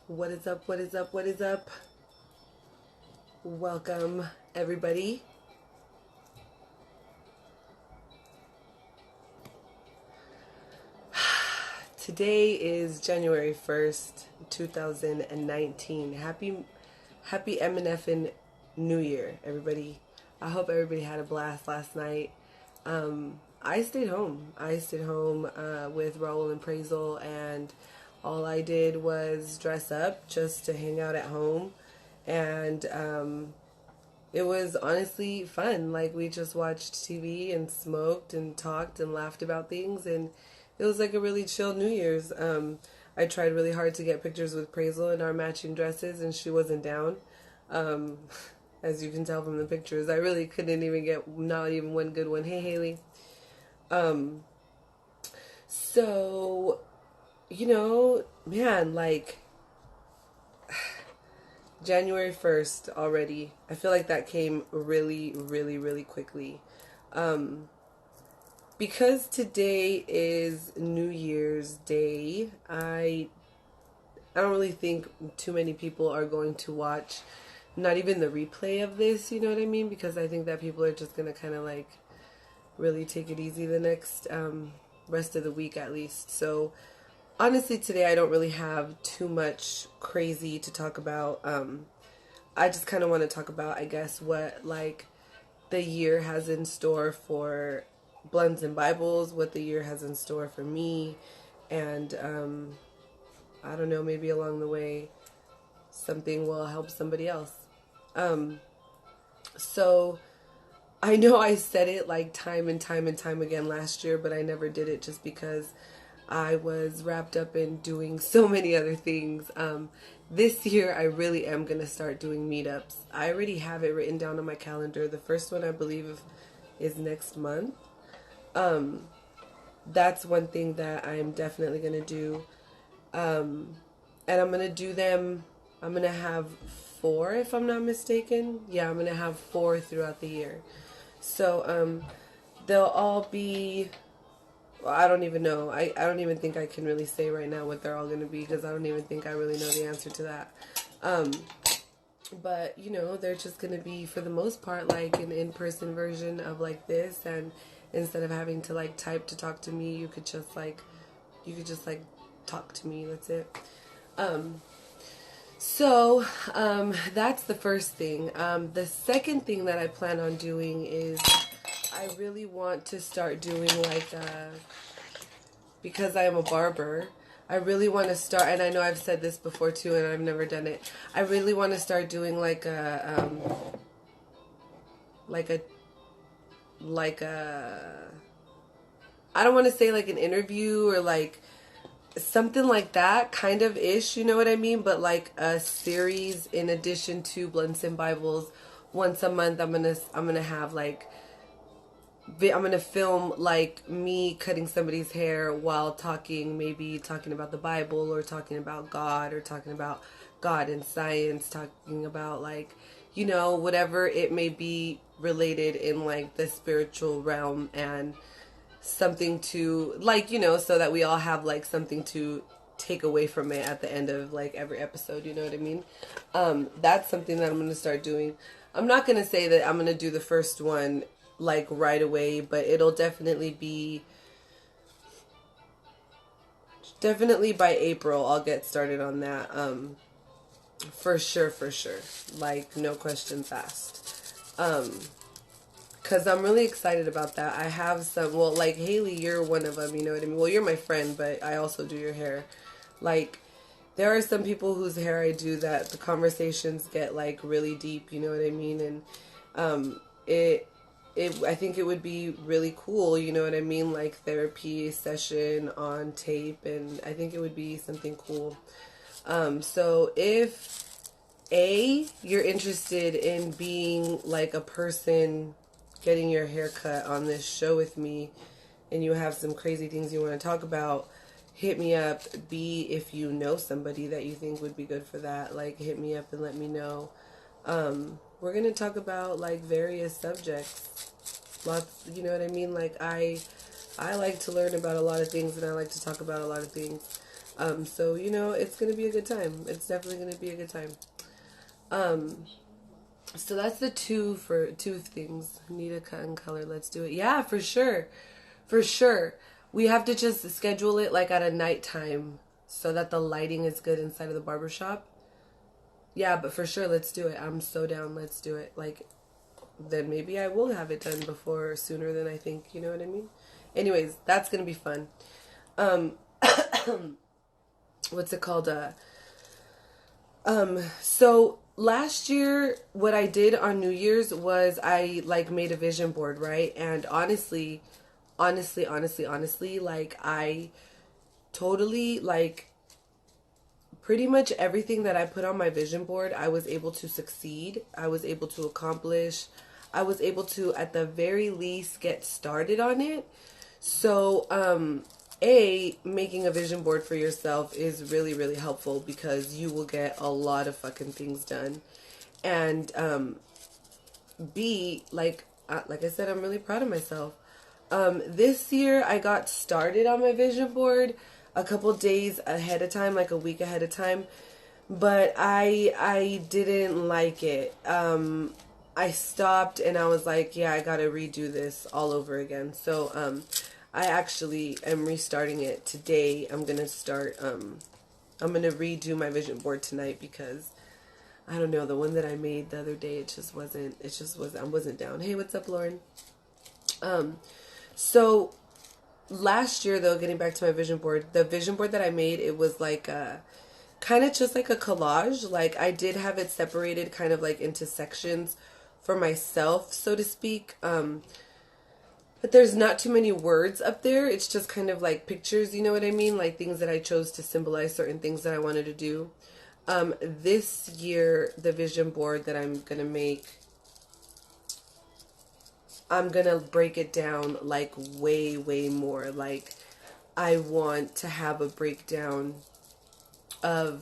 What is up? What is up? What is up? Welcome, everybody. Today is January 1st, 2019. Happy MNF New Year, everybody. I hope everybody had a blast last night. I stayed home. With Raul and Prazel, and all I did was dress up just to hang out at home. And it was honestly fun. Like, we just watched TV and smoked and talked and laughed about things, and it was like a really chill New Year's. I tried really hard to get pictures with Prazel in our matching dresses, and she wasn't down. As you can tell from the pictures, I really couldn't even get not even one good one. Hey, Haley. So, man, like, January 1st already. I feel like that came really, really, really quickly. Because today is New Year's Day, I don't really think too many people are going to watch, not even the replay of this, you know what I mean? Because I think that people are just going to kind of like really take it easy the next rest of the week at least. So honestly, today I don't really have too much crazy to talk about. I just kind of want to talk about, I guess, what like the year has in store for BLNTS N Bibles, what the year has in store for me, and I don't know, maybe along the way something will help somebody else. So I know I said it like time and time and time again last year, but I never did it just because I was wrapped up in doing so many other things. This year I really am going to start doing meetups. I already have it written down on my calendar. The first one I believe is next month. That's one thing that I'm definitely going to do. And I'm going to do them, I'm going to have 4 if I'm not mistaken. Yeah, I'm going to have 4 throughout the year. So, they'll all be, well, I don't even know. I don't even think I can really say right now what they're all going to be, because I don't even think I really know the answer to that. But, they're just going to be, for the most part, like an in-person version of like this, and instead of having to like type to talk to me, you could just talk to me. That's it. So, that's the first thing. The second thing that I plan on doing is I really want to start doing like because I am a barber, I really want to start, and I know I've said this before too, and I've never done it. I really want to start doing like a I don't want to say like an interview or like something like that kind of ish, you know what I mean? But like a series in addition to BLNTS N Bibles. Once a month, I'm gonna have like, I'm gonna film like me cutting somebody's hair while maybe talking about the Bible, or talking about God, or talking about God and science, talking about like, whatever it may be related in like the spiritual realm, and something to like, so that we all have like something to take away from it at the end of like every episode, you know what I mean? That's something that I'm going to start doing. I'm not going to say that I'm going to do the first one like right away, but it'll definitely by April I'll get started on that. For sure. Like, no questions asked. Because I'm really excited about that. I have some, well, like, Haley, you're one of them, you know what I mean? Well, you're my friend, but I also do your hair. Like, there are some people whose hair I do that the conversations get, like, really deep, you know what I mean? And I think it would be really cool, you know what I mean? Like, therapy session on tape, and I think it would be something cool. So if, you're interested in being, like, a person getting your hair cut on this show with me, and you have some crazy things you want to talk about, hit me up. If you know somebody that you think would be good for that, like, hit me up and let me know. We're going to talk about, like, various subjects. Lots, you know what I mean? Like, I like to learn about a lot of things, and I like to talk about a lot of things. So, you know, it's going to be a good time. It's definitely going to be a good time. So that's the two things. Need a cut and color. Let's do it. Yeah, for sure. For sure. We have to just schedule it like at a nighttime so that the lighting is good inside of the barbershop. Yeah, but for sure, let's do it. I'm so down. Let's do it. Like, then maybe I will have it done before, sooner than I think. You know what I mean? Anyways, that's going to be fun. What's it called? So last year, what I did on New Year's was I like made a vision board, right? And honestly, like I totally like pretty much everything that I put on my vision board, I was able to succeed. I was able to accomplish. I was able to, at the very least, get started on it. So, making a vision board for yourself is really, really helpful because you will get a lot of fucking things done. And, B, like I said, I'm really proud of myself. This year I got started on my vision board a couple days ahead of time, like a week ahead of time, but I didn't like it. I stopped and I was like, yeah, I gotta redo this all over again. So, I actually am restarting it today. I'm gonna redo my vision board tonight because I don't know, the one that I made the other day, I wasn't down. Hey, what's up, Lauren? So last year though, getting back to my vision board, the vision board that I made, it was like kind of just like a collage. Like I did have it separated kind of like into sections for myself, so to speak. But there's not too many words up there. It's just kind of like pictures, you know what I mean? Like things that I chose to symbolize certain things that I wanted to do. This year, the vision board that I'm going to make, I'm going to break it down like way, way more. Like I want to have a breakdown of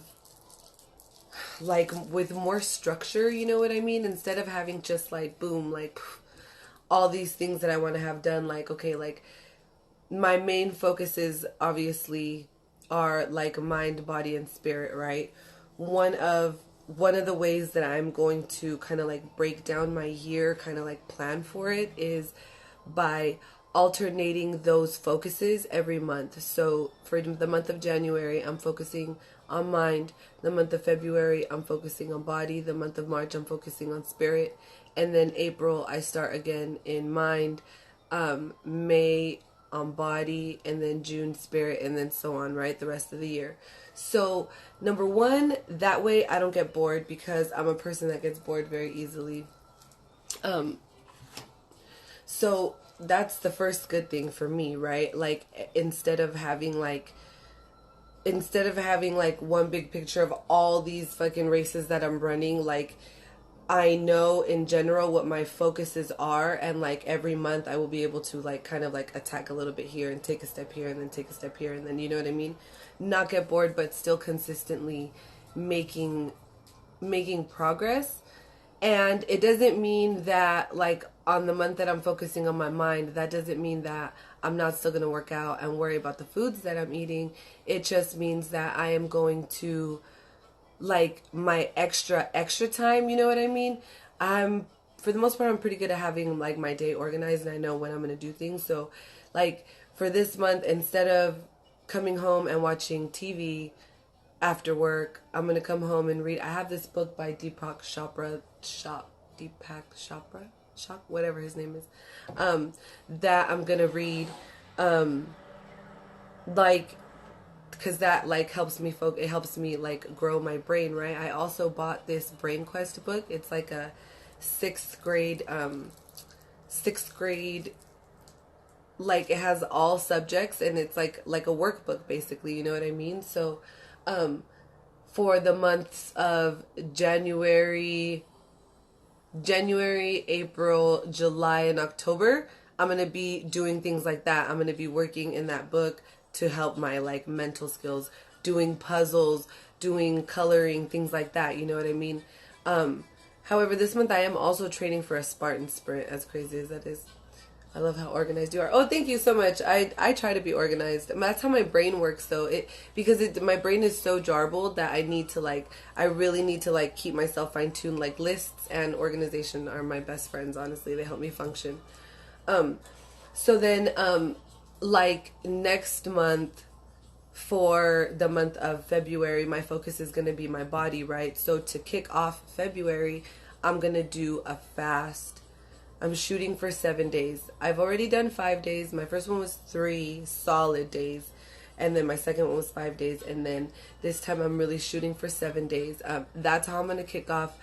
like with more structure, you know what I mean? Instead of having just like boom, like all these things that I want to have done, like, okay, like my main focuses obviously are like mind, body, and spirit, right? One of the ways that I'm going to kind of like break down my year, kind of like plan for it, is by alternating those focuses every month. So for the month of January, I'm focusing on mind. The month of February, I'm focusing on body. The month of March, I'm focusing on spirit. And then April, I start again in mind. May on body, and then June spirit, and then so on, right? The rest of the year. So number one, that way I don't get bored because I'm a person that gets bored very easily. So that's the first good thing for me, right? Like instead of having like one big picture of all these fucking races that I'm running, like I know in general what my focuses are, and like every month I will be able to like kind of like attack a little bit here and take a step here and then take a step here, and then, you know what I mean? Not get bored, but still consistently making progress. And it doesn't mean that like on the month that I'm focusing on my mind, that doesn't mean that I'm not still going to work out and worry about the foods that I'm eating. It just means that I am going to like my extra time, you know what I mean? For the most part, I'm pretty good at having like my day organized, and I know when I'm going to do things. So like for this month, instead of coming home and watching TV after work, I'm going to come home and read. I have this book by Deepak Chopra, whatever his name is, that I'm going to read, like, because that like helps me it helps me like grow my brain, right? I also bought this Brain Quest book. It's like a sixth grade, like it has all subjects, and it's like a workbook basically, you know what I mean? So for the months of January, April, July, and October, I'm going to be doing things like that. I'm going to be working in that book to help my like mental skills, doing puzzles, doing coloring, things like that, you know what I mean? However, this month I am also training for a Spartan sprint, as crazy as that is. I love how organized you are. Oh, thank you so much. I try to be organized. That's how my brain works though. My brain is so jarbled that I really need to like keep myself fine tuned. Like lists and organization are my best friends, honestly. They help me function. So then like next month, for the month of February, my focus is going to be my body, right? So to kick off February, I'm going to do a fast. I'm shooting for 7 days. I've already done 5 days. My first one was 3 solid days. And then my second one was 5 days. And then this time I'm really shooting for 7 days. That's how I'm going to kick off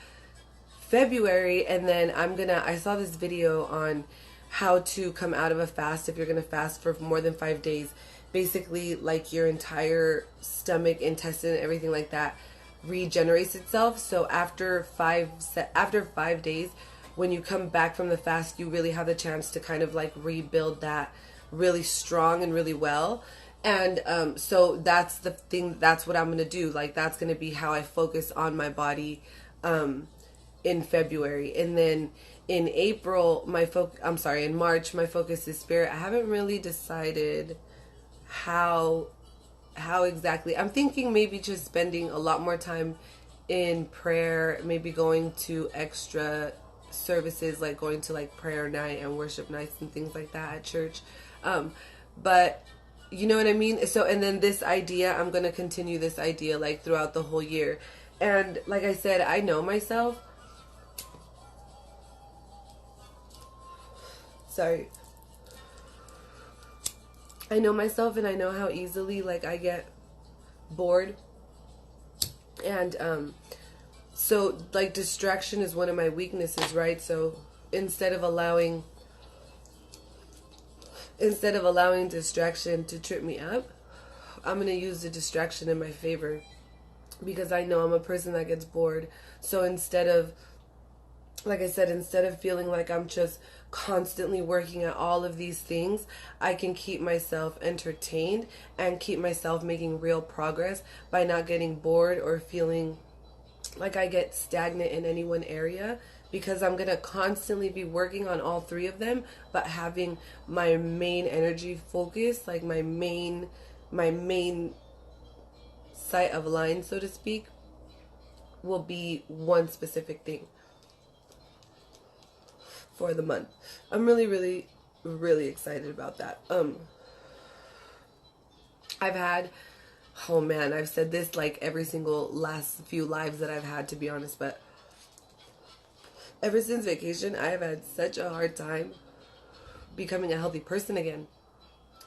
February. And then I saw this video on how to come out of a fast if you're going to fast for more than 5 days. Basically, like your entire stomach, intestine, everything like that regenerates itself. So after 5 days, when you come back from the fast, you really have the chance to kind of like rebuild that really strong and really well. And so that's the thing. That's what I'm going to do. Like that's going to be how I focus on my body in February. And then in in March, my focus is spirit. I haven't really decided how exactly. I'm thinking maybe just spending a lot more time in prayer, maybe going to extra services, like going to like prayer night and worship nights and things like that at church. But you know what I mean? So, and then this idea, I'm going to continue this idea like throughout the whole year. And like I said, I know myself. Sorry. I know myself, and I know how easily like I get bored. And so like distraction is one of my weaknesses, right? So instead of allowing distraction to trip me up, I'm going to use the distraction in my favor, because I know I'm a person that gets bored. So instead of, like I said, instead of feeling like I'm just constantly working at all of these things, I can keep myself entertained and keep myself making real progress by not getting bored or feeling like I get stagnant in any one area, because I'm going to constantly be working on all 3 of them, but having my main energy focus, like my main sight of line, so to speak, will be one specific thing for the month. I'm really, really, really excited about that. I've said this like every single last few lives that I've had, to be honest, but ever since vacation, I have had such a hard time becoming a healthy person again.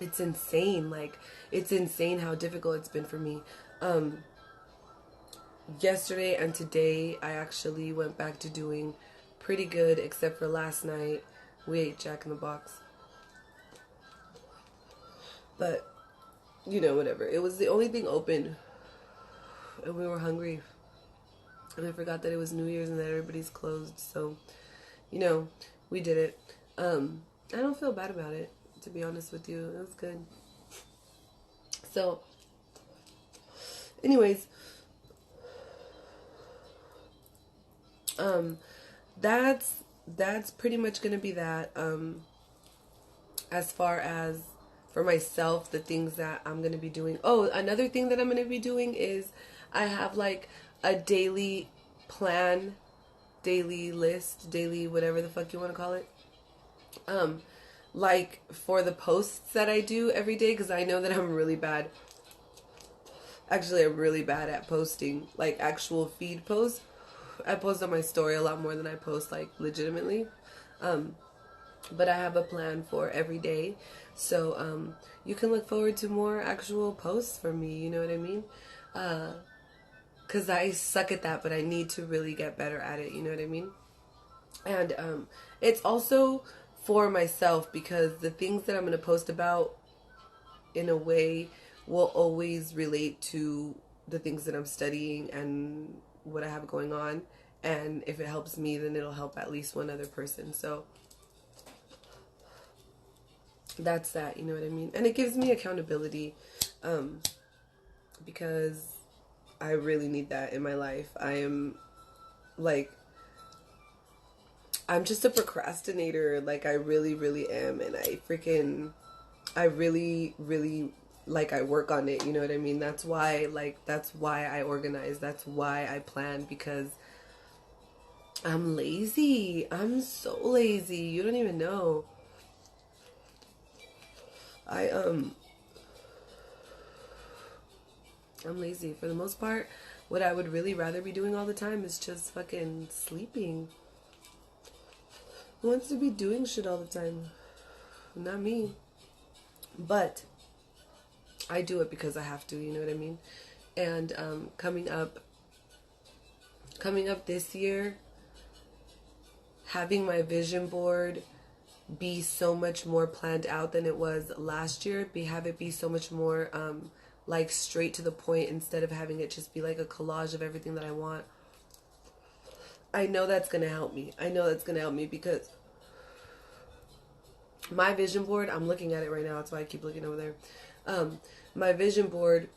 It's insane. Like, it's insane how difficult it's been for me. Yesterday and today, I actually went back to doing pretty good, except for last night. We ate Jack in the Box. But, you know, whatever. It was the only thing open. And we were hungry. And I forgot that it was New Year's and that everybody's closed. So, you know, we did it. I don't feel bad about it, to be honest with you. It was good. So, anyways, that's pretty much gonna be that. As far as for myself, the things that I'm gonna be doing. Oh, another thing that I'm gonna be doing is I have like a daily plan, daily list, daily whatever the fuck you want to call it. Like for the posts that I do every day, because I know that I'm really bad. Actually, I'm really bad at posting like actual feed posts. I post on my story a lot more than I post like legitimately. But I have a plan for every day. So you can look forward to more actual posts from me, you know what I mean? Because I suck at that, but I need to really get better at it, you know what I mean? And it's also for myself, because the things that I'm going to post about, in a way, will always relate to the things that I'm studying and what I have going on. And if it helps me, then it'll help at least one other person. So that's that, you know what I mean? And it gives me accountability, because I really need that in my life. I am like, I'm just a procrastinator. Like, I really, really am. And I really, really, like, I work on it. You know what I mean? That's why I organize. That's why I plan, because I'm lazy. I'm so lazy. You don't even know. I'm lazy. For the most part, what I would really rather be doing all the time is just fucking sleeping. Who wants to be doing shit all the time? Not me. But I do it because I have to, you know what I mean? And coming up this year, having my vision board be so much more planned out than it was last year, have it be so much more like straight to the point, instead of having it just be like a collage of everything that I want. I know that's going to help me. Because my vision board, I'm looking at it right now. That's why I keep looking over there. My vision board,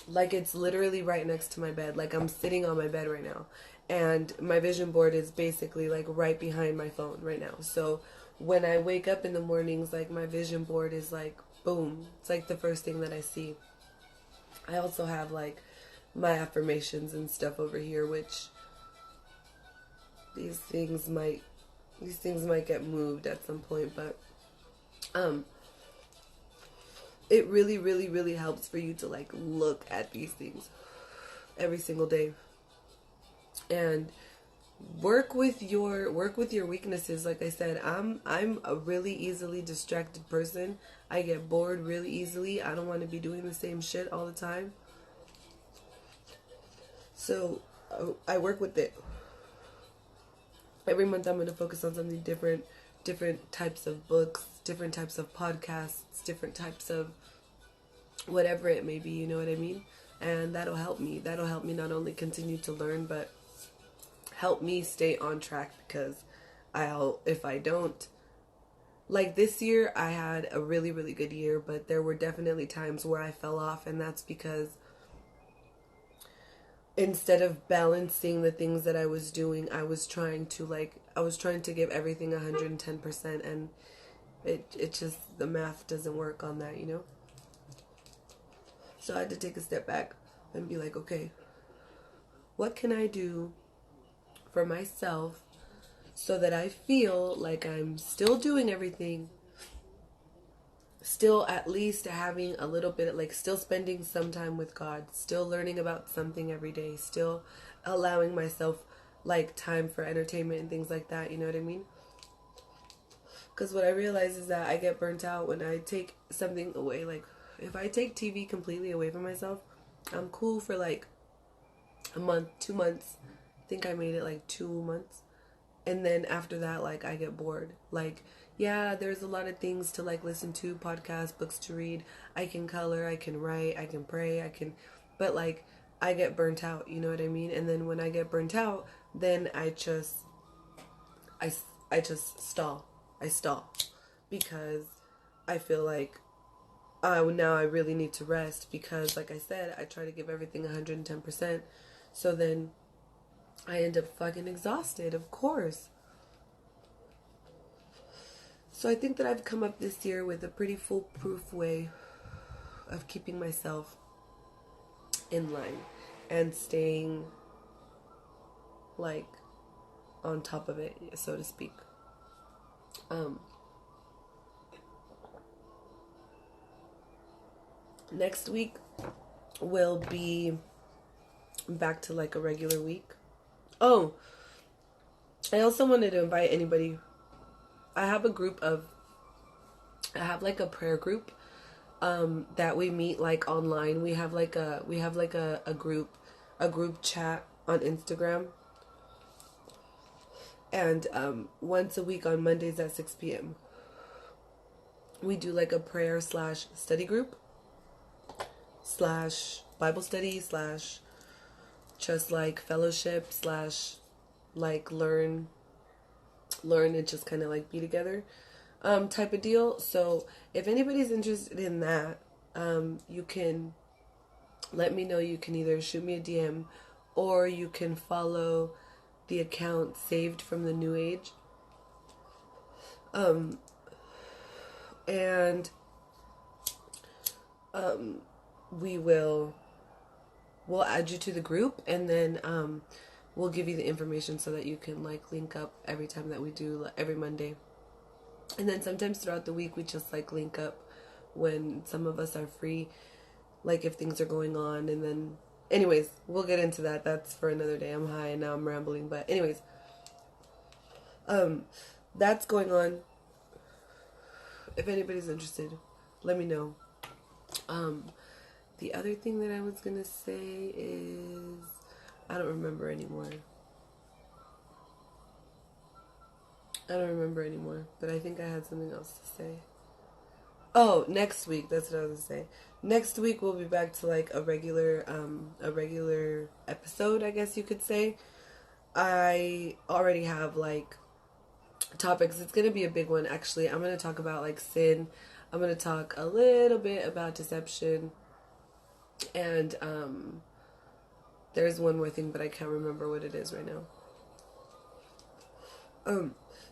like, it's literally right next to my bed. Like, I'm sitting on my bed right now. And my vision board is basically like right behind my phone right now. So when I wake up in the mornings, like, my vision board is like, boom. It's like the first thing that I see. I also have like my affirmations and stuff over here, which these things might get moved at some point, but it really, really, really helps for you to like look at these things every single day and work with your weaknesses. Like I said, I'm a really easily distracted person. I get bored really easily. I don't want to be doing the same shit all the time. So I work with it. Every month I'm going to focus on something different types of books, different types of podcasts, different types of whatever it may be, you know what I mean? And that'll help me. That'll help me not only continue to learn, but help me stay on track, because if I don't, like this year, I had a really, really good year, but there were definitely times where I fell off, and that's because instead of balancing the things that I was doing, I was trying to give everything 110%, and it just, the math doesn't work on that, you know? So I had to take a step back and be like, okay, what can I do for myself so that I feel like I'm still doing everything, still at least having a little bit, like still spending some time with God, still learning about something every day, still allowing myself like time for entertainment and things like that, you know what I mean? Because what I realize is that I get burnt out when I take something away. Like, if I take TV completely away from myself, I'm cool for like a month, 2 months. I think I made it like 2 months. And then after that, like, I get bored. Like, yeah, there's a lot of things to like listen to, podcasts, books to read. I can color, I can write, I can pray, but like, I get burnt out, you know what I mean? And then when I get burnt out, then I just stall. I stall because I feel like now I really need to rest, because like I said, I try to give everything 110%. So then I end up fucking exhausted, of course. So I think that I've come up this year with a pretty foolproof way of keeping myself in line and staying like on top of it, so to speak. Next week will be back to like a regular week. Oh, I also wanted to invite anybody. I have like a prayer group that we meet like online. We have like a group chat on Instagram. And once a week on Mondays at 6 p.m. we do like a prayer / study group / Bible study / just like fellowship / like learn and just kind of like be together type of deal. So if anybody's interested in that, you can let me know. You can either shoot me a DM, or you can follow the account saved from the New Age. And we'll add you to the group, and then we'll give you the information so that you can like link up every time that we do, every Monday. And then sometimes throughout the week we just like link up when some of us are free, like if things are going on. And then anyways, we'll get into that. That's for another day. I'm high and now I'm rambling, but anyways, that's going on. If anybody's interested, let me know. The other thing that I was gonna say is, I don't remember anymore. But I think I had something else to say. Oh, next week, that's what I was gonna say. Next week we'll be back to like a regular episode, I guess you could say. I already have like topics. It's gonna be a big one, actually. I'm gonna talk about like sin. I'm gonna talk a little bit about deception. And there's one more thing, but I can't remember what it is right now.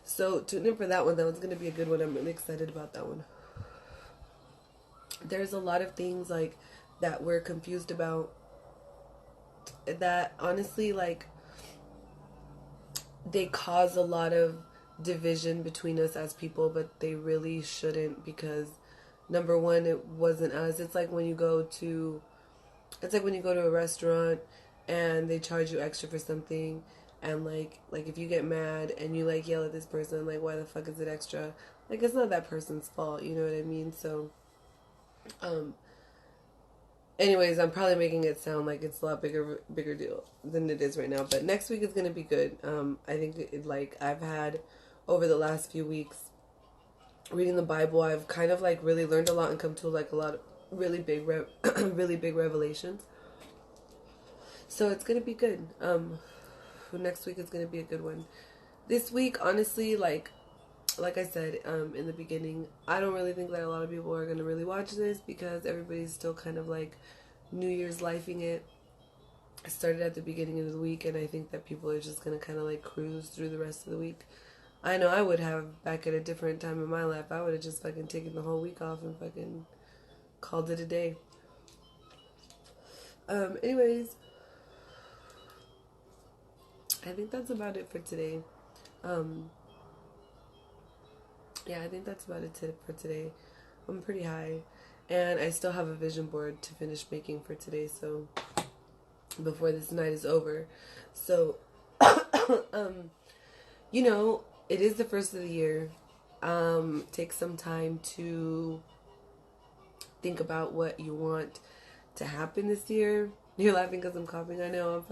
So tune in for that one. That one's gonna be a good one. I'm really excited about that one. There's a lot of things like that we're confused about, that honestly, like, they cause a lot of division between us as people, but they really shouldn't, because number one, it wasn't us. It's like when you go to a restaurant and they charge you extra for something, and like if you get mad and you like yell at this person, like, why the fuck is it extra? Like, it's not that person's fault, you know what I mean? So anyways, I'm probably making it sound like it's a lot bigger deal than it is right now. But next week is gonna be good. I think I've had over the last few weeks reading the Bible, I've kind of like really learned a lot and come to like a lot of really big really big revelations. So it's gonna be good. Next week is gonna be a good one. This week, honestly, like I said in the beginning, I don't really think that a lot of people are going to really watch this, because everybody's still kind of like New Year's lifing it. I started at the beginning of the week, and I think that people are just going to kind of like cruise through the rest of the week. I know I would have back at a different time in my life. I would have just fucking taken the whole week off and fucking called it a day. Anyways, I think that's about it for today. Yeah, I think that's about it for today. I'm pretty high, and I still have a vision board to finish making for today, so before this night is over. So you know, it is the first of the year. Take some time to think about what you want to happen this year. You're laughing because I'm coughing. I know,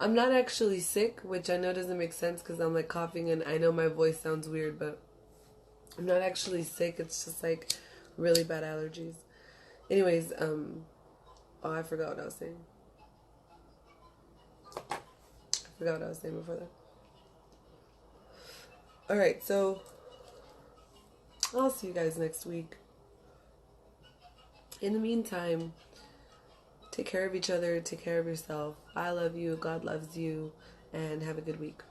I'm not actually sick, which I know doesn't make sense because I'm like coughing, and I know my voice sounds weird, but I'm not actually sick. It's just like really bad allergies. Anyways, I forgot what I was saying. Before that. Alright, so I'll see you guys next week. In the meantime, take care of each other, take care of yourself. I love you, God loves you, and have a good week.